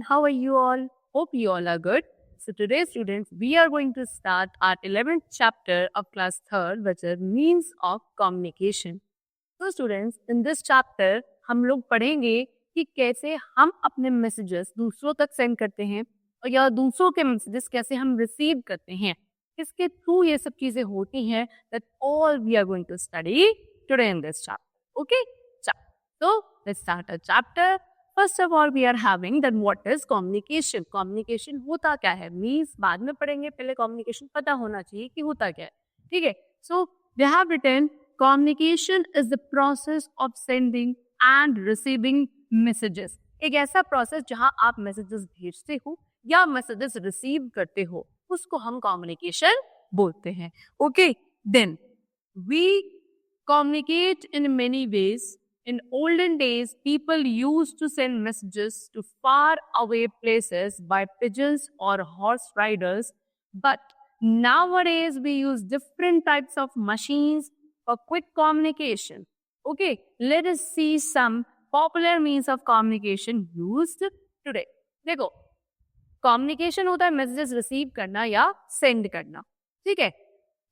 how are you all? Hope you all are good. So today, students, we are going to start our 11th chapter of class 3rd, which is means of communication. So students, in this chapter, हम लोग पढ़ेंगे कि कैसे हम अपने messages दूसरों तक send करते हैं और या दूसरों के मैसेजेस कैसे हम रिसीव करते हैं, किसके थ्रू ये सब चीजें होती हैं. That all we are going to study today in this chapter. Okay, so let's start a chapter. First of all, we are having that what is communication. Communication होता क्या है, means बाद में पढ़ेंगे, पहले communication पता होना चाहिए कि होता क्या है. ठीक है, so they have written communication is the process of sending and receiving messages. एक ऐसा process जहां आप messages भेजते हो या messages receive करते हो, उसको हम communication बोलते हैं. Okay, then we communicate in many ways. In olden days, people used to send messages to far away places by pigeons or horse riders. But nowadays, we use different types of machines for quick communication. Okay, let us see some popular means of communication used today. देखो, communication होता है messages receive करना या send करना. ठीक है,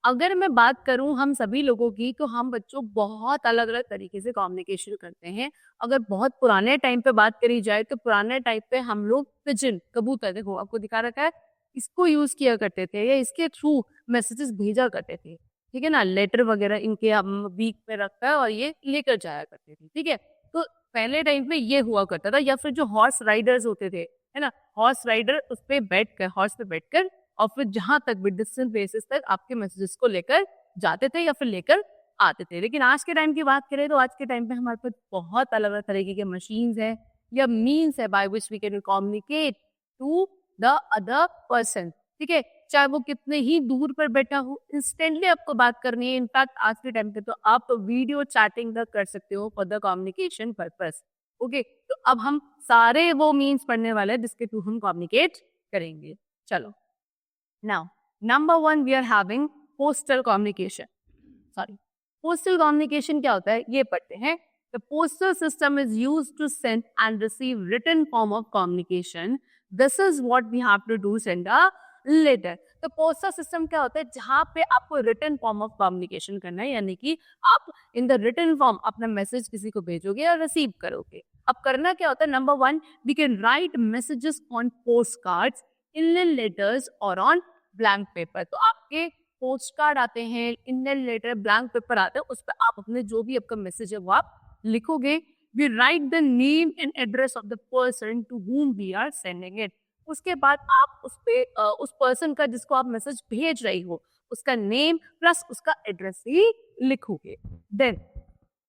अगर मैं बात करूं हम सभी लोगों की, तो हम बच्चों बहुत अलग अलग तरीके से कम्युनिकेशन करते हैं. अगर बहुत पुराने टाइम पे बात करी जाए तो पुराने टाइम पे हम लोग पिजन, कबूतर, देखो आपको दिखा रखा है, इसको यूज किया करते थे या इसके थ्रू मैसेजेस भेजा करते थे. ठीक है ना, लेटर वगैरह इनके हम वीक में रखकर और ये लेकर जाया करते थे. ठीक है, तो पहले टाइम पे ये हुआ करता था. या फिर जो हॉर्स राइडर्स होते थे, है ना, हॉर्स राइडर उस पे बैठकर, हॉर्स पे बैठकर और फिर जहां तक भी डिस्टेंस बेसिस तक आपके मैसेजेस को लेकर जाते थे या फिर लेकर आते थे. लेकिन आज के टाइम की बात करें तो आज के टाइम पे हमारे पास बहुत अलग अलग तरीके के मशीन्स हैं या मीन्स है by which we can communicate to the other person. ठीक है, चाहे वो कितने ही दूर पर बैठा हो, इंस्टेंटली आपको बात करनी है. इनफैक्ट आज के टाइम पे तो आप वीडियो चैटिंग तक कर सकते हो for the communication purpose. Okay, तो अब हम सारे वो मीन्स पढ़ने वाले हैं जिसके थ्रू हम कम्युनिकेट करेंगे. चलो, now number 1 we are having postal communication. Postal communication क्या होता है ये पढ़ते हैं. The postal system is used to send and receive written form of communication. This is what we have to do, send a letter. तो postal system क्या होता है, जहाँ पे आपको written form of communication करना है, यानी कि आप in the written form अपना मैसेज किसी को भेजोगे और रिसीव करोगे. अब करना क्या होता है, number 1 we can write messages on postcards, inland letters और on blank paper. तो आपके पोस्ट कार्ड आते हैं, inland letter, blank paper आते हैं, उस पर आप अपने जो भी आपका मैसेज है वो आप लिखोगे. We write the name and address of the person to whom we are sending it. उसके बाद आप उस पे उस पर्सन का जिसको आप मैसेज भेज रही हो उसका नेम प्लस उसका एड्रेस ही लिखोगे. Then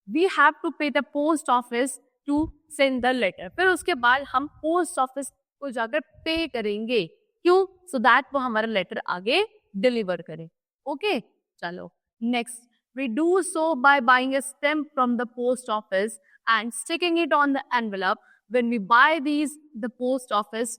we have to pay the post office to send the letter. फिर उसके बाद हम पोस्ट ऑफिस को जाकर पे करेंगे. क्यों? सो दैट वो हमारा लेटर आगे डिलीवर करे. ओके, चलो next. We do so by buying a stamp from the post office and sticking it on the envelope. When we buy these the post office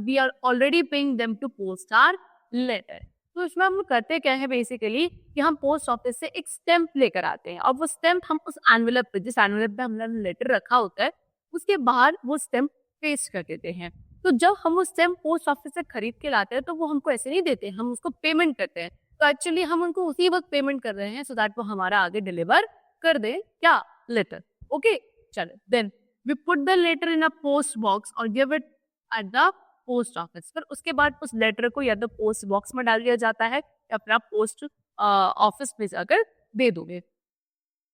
we are already paying them to post our letter. तो इसमें हम करते क्या है basically कि हम post office से एक स्टैम्प लेकर आते हैं और वो स्टैम्प हम उस एनवेलप पे, जिस एनवेलप पे हमने लेटर रखा होता है, उसके बाहर वो स्टैम्प पेस्ट कर देते हैं. तो जब हम वो स्टैम्प पोस्ट ऑफिस से खरीद के लाते हैं तो वो हमको ऐसे नहीं देते, हम उसको पेमेंट करते हैं. तो एक्चुअली हम उनको उसी वक्त पेमेंट कर रहे हैं सो दैट वो हमारा आगे डिलीवर कर दे क्या, लेटर. ओके, चलो. Then we put the letter in a post box और give it at the post office. फिर उसके बाद उस लेटर को या तो पोस्ट बॉक्स में डाल दिया जाता है या फिर आप पोस्ट ऑफिस में जाकर दे दोगे.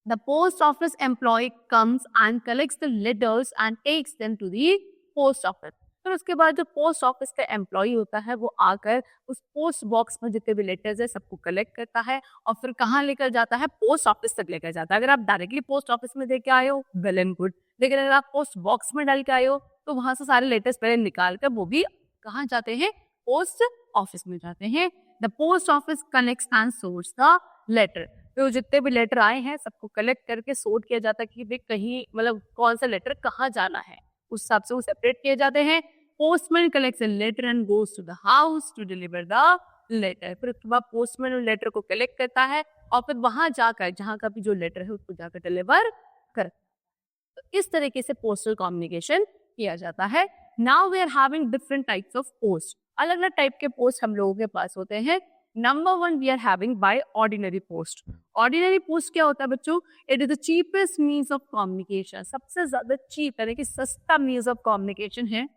The post office employee comes and collects the letters and takes them to the post office. फिर उसके बाद जो पोस्ट ऑफिस का एम्प्लॉय होता है वो आकर उस पोस्ट बॉक्स में जितने भी लेटर्स है सबको कलेक्ट करता है और फिर कहाँ लेकर जाता है, पोस्ट ऑफिस तक लेकर जाता है. अगर आप डायरेक्टली पोस्ट ऑफिस में दे के आए हो, वेल एंड गुड. लेकिन अगर आप पोस्ट बॉक्स में डाल के आए हो तो वहां से सारे लेटर्स पहले निकाल कर वो भी कहाँ जाते हैं, पोस्ट ऑफिस में जाते हैं. The post office connects and sorts the letter. तो जितने भी लेटर आए हैं सबको कलेक्ट करके सोर्ट किया जाता है कि भाई कहीं मतलब कौन सा लेटर कहाँ जाना है, उस हिसाब से वो सेपरेट किए जाते हैं. Postman collects a letter and goes to the house to deliver the letter. फिर उसके बाद पोस्टमैन लेटर को कलेक्ट करता है और फिर वहां जाकर जहां का भी जो लेटर है उसको जाकर डिलीवर कर. तो इस तरीके से पोस्टल कम्युनिकेशन किया जाता है. Now we are having different types of post. अलग अलग टाइप के पोस्ट हम लोगों के पास होते हैं. Number one we are having by ordinary post. Ordinary post क्या होता है बच्चों? It is the cheapest means of communication. सबसे ज्यादा चीप यानी कि सस्ता मीन्स ऑफ कम्युनिकेशन है.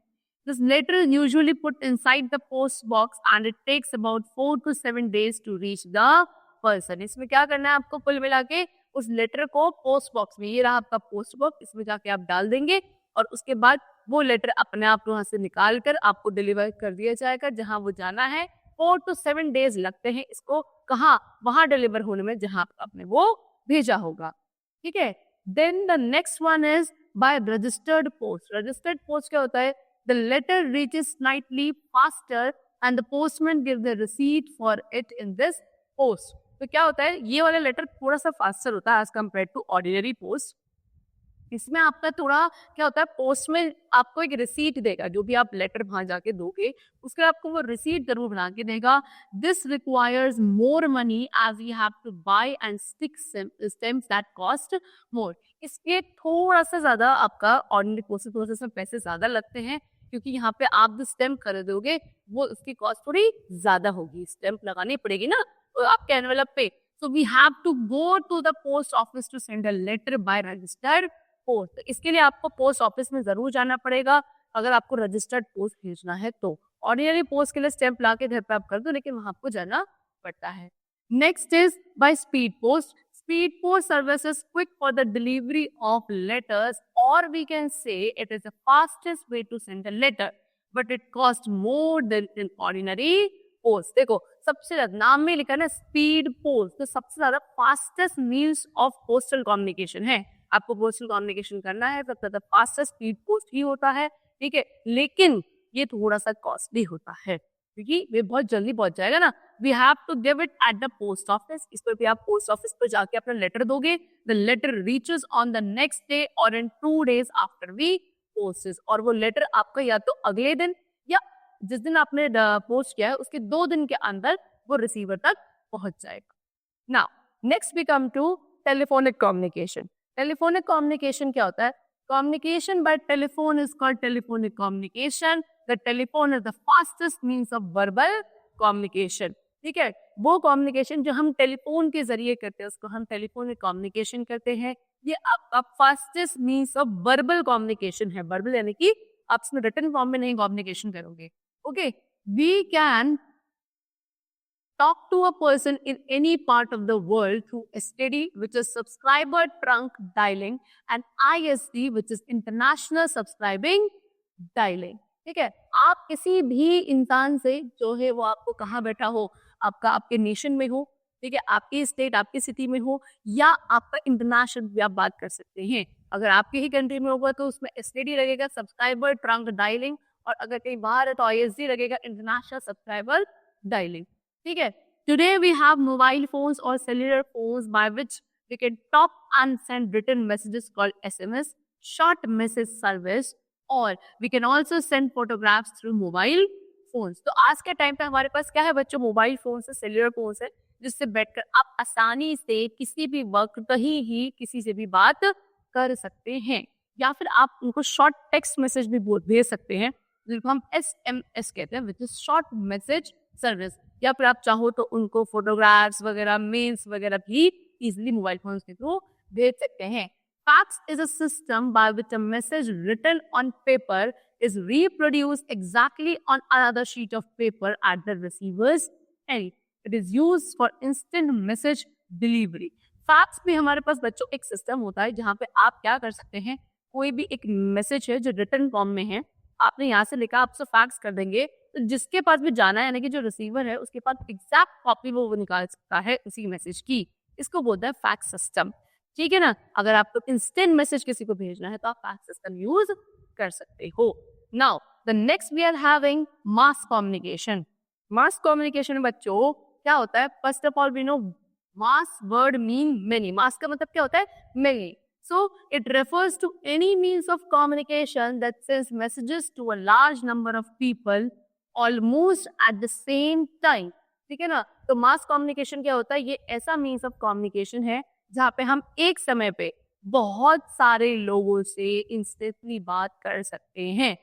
This letter is usually put inside the post box and it takes about 4 to 7 days to reach the person. इसमें क्या करना है आपको? कुल मिला के उस लेटर को पोस्ट बॉक्स में, ये रहा आपका पोस्ट बॉक्स, इसमें जाके आप डाल देंगे और उसके बाद वो लेटर अपने आप वहां से निकाल कर आपको डिलीवर कर दिया जाएगा जहां वो जाना है. 4 to 7 डेज लगते हैं इसको कहाँ? वहां डिलीवर होने में जहां आपने वो भेजा होगा. ठीक है. Then the next one is by registered post. Registered post क्या होता है? The letter reaches slightly faster and the postman gives the receipt for it in this post. तो क्या होता है? ये वाला लेटर थोड़ा सा फास्टर होता है as compared to ordinary post. इसमें आपका थोड़ा क्या होता है? पोस्ट में आपको एक रिसीट देगा. जो भी आप लेटर वहां जाके दोगे उसके आपको वो रिसीट जरूर बना के देगा. This requires more money as you have to buy and stick stamps that cost more. इसके थोड़ा सा ज्यादा आपका ऑर्डिनरी पोस्टल प्रोसेस में पैसे ज्यादा लगते हैं क्योंकि यहाँ पे आप जो स्टैम्प खरीदोगे वो उसकी कॉस्ट थोड़ी ज्यादा होगी. स्टैम्प लगानी पड़ेगी ना आपके एनवेलप पे. So we have to go to the post office to send a letter by registered post. इसके लिए आपको पोस्ट ऑफिस में जरूर जाना पड़ेगा अगर आपको रजिस्टर्ड पोस्ट भेजना है तो. ऑर्डिनरी पोस्ट के लिए स्टैम्प ला के घर पे आप कर दो, लेकिन वहां आपको जाना पड़ता है. Next is by speed post. Speed post service is quick for the delivery of letters, or we can say it is the fastest way to send a letter, but it costs more than an ordinary post. देखो सबसे ज्यादा नाम में लिखा है ना speed post, तो सबसे ज्यादा fastest means of postal communication है. आपको पोस्टल कम्युनिकेशन करना है सबसे ज्यादा फास्टेस्ट स्पीड पोस्ट ही होता है. ठीक है, लेकिन ये थोड़ा सा कॉस्टली होता है क्योंकि वे बहुत जल्दी पहुंच जाएगा ना. We have to give it at the post office. इस पर भी आप पोस्ट ऑफिस पर जाके अपना लेटर दोगे. The letter reaches on the next day और in 2 days after we post. और वो लेटर आपका या तो अगले दिन या जिस दिन आपने पोस्ट किया है उसके 2 दिन के अंदर वो रिसीवर तक पहुंच जाएगा. Now next we come to telephonic communication. Telephonic communication क्या होता है? Communication by telephone is called telephonic communication. The telephone is the fastest means of verbal communication. ठीक है, वो कम्युनिकेशन जो हम टेलीफोन के जरिए करते हैं उसको हम टेलीफोनिक कम्युनिकेशन करते हैं. ये आपका fastest means of verbal communication है. वर्बल यानी कि आप इसमें रिटन फॉर्म में नहीं कम्युनिकेशन करोगे. Okay, we can talk to a person in any part of the world through STD, which is subscriber trunk dialing, and ISD, which is international subscribing dialing. ठीक है, आप किसी भी इंसान से जो है वो आपको कहाँ बैठा हो, आपके नेशन में हो, ठीक है, आपकी स्टेट आपकी सिटी में हो या आपका इंटरनेशनल भी आप बात कर सकते हैं. अगर आपके ही कंट्री में होगा तो उसमें STD लगेगा, सब्सक्राइबर ट्रंक डायलिंग, और अगर कहीं बाहर है तो ISD लगेगा, इंटरनेशनल सब्सक्राइबर डायलिंग. ठीक है, today we have mobile phones or cellular phones by which we can talk and send written messages called SMS, short message service, और we can also send photographs through mobile phones. तो आज के time पे हमारे पास क्या है बच्चों? Mobile phone है, सेल्युलर फोन है, जिससे बैठकर आप आसानी से किसी भी वक्त कहीं ही किसी से भी बात कर सकते हैं. या फिर आप उनको शॉर्ट टेक्स्ट मैसेज भी भेज सकते हैं जिनको हम SMS कहते हैं, which is short message service. या फिर आप चाहो तो उनको फोटोग्राफ्स वगैरह, मेल्स वगैरह भी इजिली मोबाइल फोन के थ्रू भेज सकते हैं. Fax is a system by which a message written on paper is reproduced exactly on another sheet of paper at the receiver's end. It is used for instant message delivery. Fax भी हमारे पास बच्चों एक system होता है जहाँ पे आप क्या कर सकते हैं, कोई भी एक मैसेज है जो रिटन फॉर्म में है, आपने यहाँ से लिखा, आपसे फैक्स कर देंगे, तो जिसके पास भी जाना है यानी कि जो रिसीवर है उसके पास एग्जैक्ट कॉपी वो निकाल सकता है उसी मैसेज की. इसको बोलते हैं फैक्स सिस्टम. ठीक है ना. अगर आपको इंस्टेंट मैसेज किसी को भेजना है तो आप फैक्स सिस्टम यूज कर सकते हो. Now the next we are having mass communication. Mass communication बच्चों क्या होता है? First of all we know mass word mean many. Mass का मतलब क्या होता है? Many. So it refers to any means of communication that sends messages to a large number of people almost at the same time. ठीक है ना. तो mass communication क्या होता है? ये ऐसा मीन्स ऑफ कम्युनिकेशन है जहाँ पे हम एक समय पे बहुत सारे लोगों से इंस्टेंटली बात कर सकते हैं.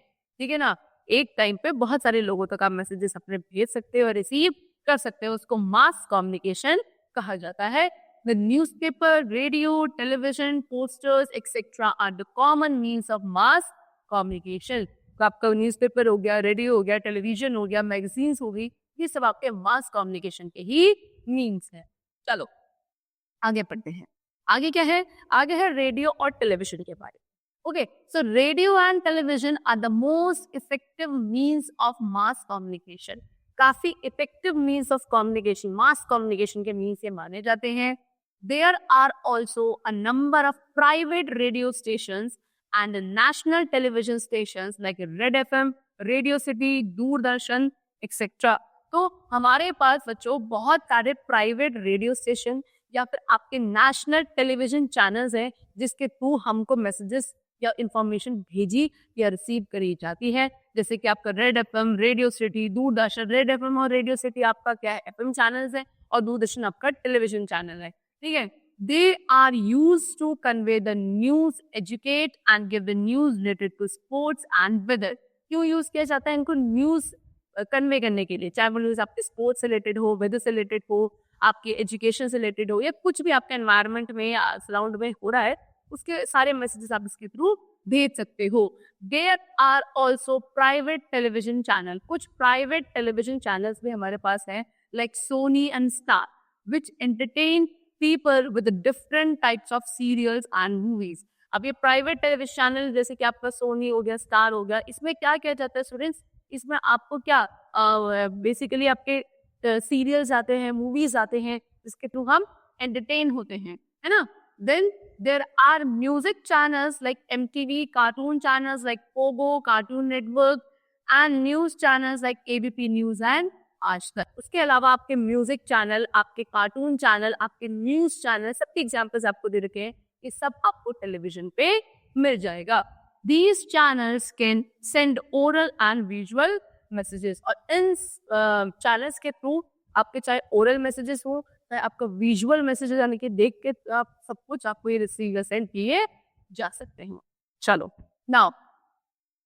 ठीक है ना। एक टाइम पे बहुत सारे लोगों तक आप मैसेजेस अपने भेज सकते हो और रिसीव कर सकते हो, उसको मास कम्युनिकेशन कहा जाता है। The newspaper, radio, television, posters, etc. are the common means of mass communication. तो आपका न्यूज़पेपर हो गया, रेडियो हो गया, टेलीविजन हो गया, मैगजीन्स हो गई, ये सब आपके मास कम्युनिकेशन के ही मीन्स है। चलो आगे पढ़ते हैं। आगे क्या है? आगे है रेडियो और टेलीविजन के बारे में। Okay, so radio and television are the most effective means of mass communication. काफी effective means of communication, mass communication के मीन्स ये माने जाते हैं। There are also a number of private radio stations and national television stations like Red FM, Radio City, Doordarshan etcetera. तो हमारे पास बच्चों बहुत सारे प्राइवेट रेडियो स्टेशन या फिर आपके नेशनल टेलीविजन चैनल्स हैं जिसके थ्रू हमको मैसेजेस या इंफॉर्मेशन भेजी या रिसीव करी जाती है। जैसे कि आपका red FM, Radio City, Doordarshan. Red FM और रेडियो सिटी आपका क्या है? एफएम चैनल्स है और दूरदर्शन आपका टेलीविजन चैनल है, ठीक है। They are use to convey the news, educate and give the news related to sports and weather. क्यों यूज किया जाता है इनको? न्यूज कन्वे करने के लिए, चाहे वो न्यूज आपके स्पोर्ट्स से रिलेटेड हो, वेदर से रिलेटेड हो, आपके एजुकेशन से रिलेटेड हो, या कुछ भी आपके एनवायरनमेंट में या सराउंड में हो रहा है, उसके सारे मैसेजेस आप इसके थ्रू भेज सकते हो। There are also private television channel. कुछ प्राइवेट टेलीविजन चैनल्स भी हमारे पास हैं like Sony and Star which entertain people with different types of serials and movies. अब ये प्राइवेट टेलीविजन चैनल जैसे कि आपका सोनी हो गया, स्टार हो गया, इसमें क्या किया जाता है स्टूडेंट्स? इसमें आपको क्या बेसिकली आपके सीरियल्स आते हैं, मूवीज आते हैं, जिसके थ्रू हम एंटरटेन होते हैं, है ना। Then there are music channels like MTV, cartoon channels like Pogo, cartoon network and news channels like ABP news and Aaj Tak. उसके अलावा आपके म्यूजिक चैनल, आपके कार्टून चैनल, आपके न्यूज चैनल, सबके एग्जाम्पल्स आपको दे रखे हैं, ये सब आपको टेलीविजन पे मिल जाएगा। These channels can send oral and visual messages। और इन चैनल्स के थ्रू आपके चाहे ओरल मैसेजेस हो, चाहे आपका विजुअल मैसेजेस यानी कि देख के आप सब कुछ आपको ये रिसीव या सेंड किए जा सकते हैं। चलो now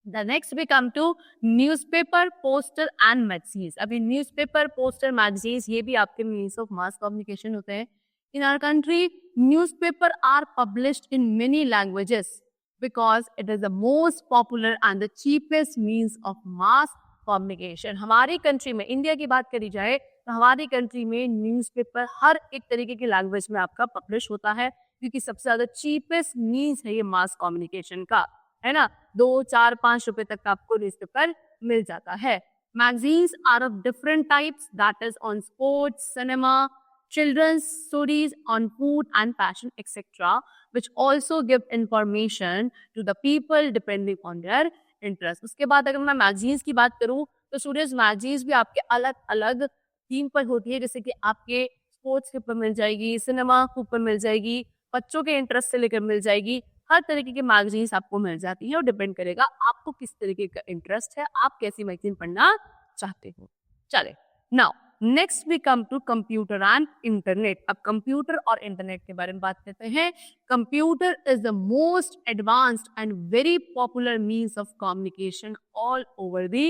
the next we come to newspaper, poster and magazines. अभी न्यूज़पेपर, पोस्टर, मैगजीन्स ये भी आपके मीन्स ऑफ मास कम्युनिकेशन होते हैं। In our country newspaper are published in many languages because it is the most popular and the cheapest means of mass communication। हमारी country में, India की बात करी जाए तो हमारी कंट्री में न्यूज़पेपर हर एक तरीके की लैंग्वेज में आपका पब्लिश होता है, क्योंकि सबसे ज्यादा चीपेस्ट मीन्स है ये मास कम्युनिकेशन का, है ना। 2, 4, 5 रुपए तक का आपको न्यूज़पेपर मिल जाता है। Magazines are of different types, that is on sports, cinema, children's stories on food and fashion etc, which also give information to the people depending on their interest। उसके बाद अगर मैं मैगजीन्स की बात करूं तो स्टूडेंट्स मैगजीन्स भी आपके अलग अलग थीम पर होती है, जैसे कि आपके स्पोर्ट्स के ऊपर मिल जाएगी, सिनेमा के ऊपर मिल जाएगी, बच्चों के इंटरेस्ट से लेकर मिल जाएगी, हर तरीके की मैगजीन्स आपको मिल जाती है और डिपेंड करेगा आपको किस तरीके का इंटरेस्ट है, आप कैसी मैगजीन पढ़ना चाहते हो। चले now next we come to computer and internet. अब कंप्यूटर और इंटरनेट के बारे में बात करते हैं। Computer is the most advanced and very popular means of communication all over the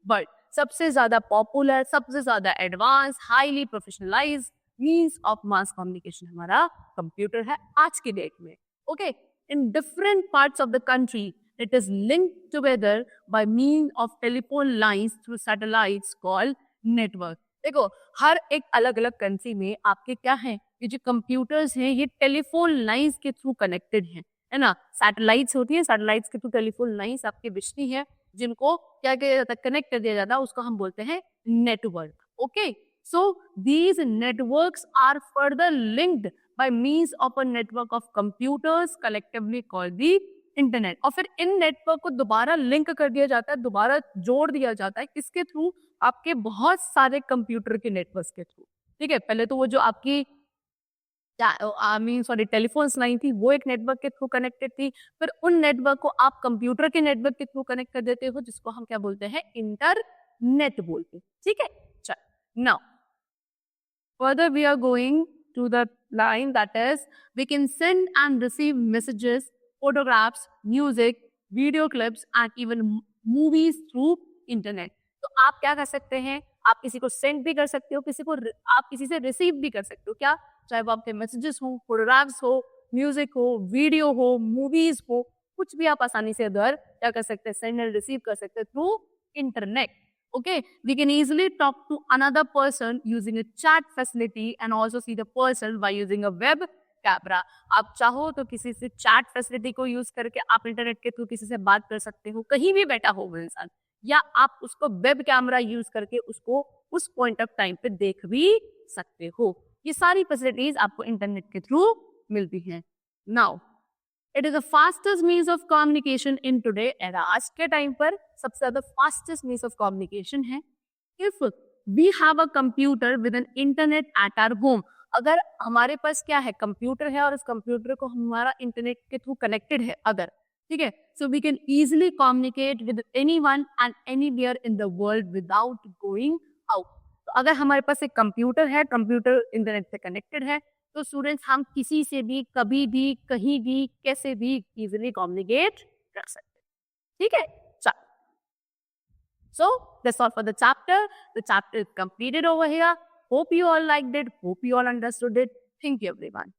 world. सबसे ज्यादा पॉपुलर, सबसे ज्यादा advance, highly professionalized means of mass communication हमारा कंप्यूटर है आज की डेट में। Okay, in different parts of the country it is linked together by mean of telephone lines through satellites called network. देखो हर एक अलग अलग कंट्री में आपके क्या है, ये जो कंप्यूटर्स हैं ये टेलीफोन लाइंस के थ्रू कनेक्टेड हैं, है ना। सैटेलाइट्स होती है, सैटेलाइट्स के थ्रू टेलीफोन लाइंस आपके बिजली है, जिनको क्या किया जाता है, कनेक्ट कर दिया जाता है, उसको हम बोलते हैं network. Okay, so these networks are further linked by means of a network of computers collectively called the internet. और फिर इन नेटवर्क को दोबारा लिंक कर दिया जाता है, दोबारा जोड़ दिया जाता है, किसके थ्रू? आपके बहुत सारे कंप्यूटर के नेटवर्क के थ्रू। ठीक है, पहले तो वो जो आपकी टेलीफोन लाइन थी वो एक नेटवर्क के थ्रू कनेक्टेड थी, फिर उन नेटवर्क को आप कंप्यूटर के नेटवर्क के थ्रू कनेक्ट कर देते हो, जिसको हम क्या बोलते हैं? इंटरनेट बोलते हैं। ठीक है, चल now further we are going to the line that is we can send and receive messages, photographs, music, video clips and even movies through internet. तो आप क्या कर सकते हैं, आप किसी को सेंड भी कर सकते हो, आप किसी से रिसीव भी कर सकते हो। क्या? चाहे वो आपके मैसेजेस हो, फोटोग्राफ्स हो, म्यूजिक हो, वीडियो हो, मूवीज हो, कुछ भी आप आसानी से उधर क्या कर सकते हैं, सेंड एंड रिसीव कर सकते हैं through internet. Okay, we can easily talk to another person using a chat facility and also see the person by using a web camera. आप चाहो तो किसी से चैट फैसिलिटी को यूज करके आप इंटरनेट के थ्रू किसी से बात कर सकते हो, कहीं भी बैठा हो वो इंसान, या आप उसको वेब कैमरा यूज करके उसको उस पॉइंट ऑफ टाइम पे देख भी सकते हो। ये सारी फैसिलिटीज आपको इंटरनेट के थ्रू मिलती हैं। Now it is the fastest means of communication in today era. आज के टाइम पर सबसे ज्यादा फास्टेस्ट मीन्स ऑफ कम्युनिकेशन है। If we have a computer with an internet at our home, अगर हमारे पास क्या है, कंप्यूटर है और उस कंप्यूटर को हमारा इंटरनेट के थ्रू कनेक्टेड है अगर, ठीक है, so we can easily communicate with anyone and anywhere in the world without going out. तो अगर हमारे पास एक कंप्यूटर है, कंप्यूटर इंटरनेट से कनेक्टेड है, तो स्टूडेंट्स हम किसी से भी कभी भी कहीं भी कैसे भी इजिली कम्युनिकेट कर सकते हैं। ठीक है, चलो, so that's all for the chapter. The chapter is completed over here. Hope you all liked it. Hope you all understood it. Thank you everyone.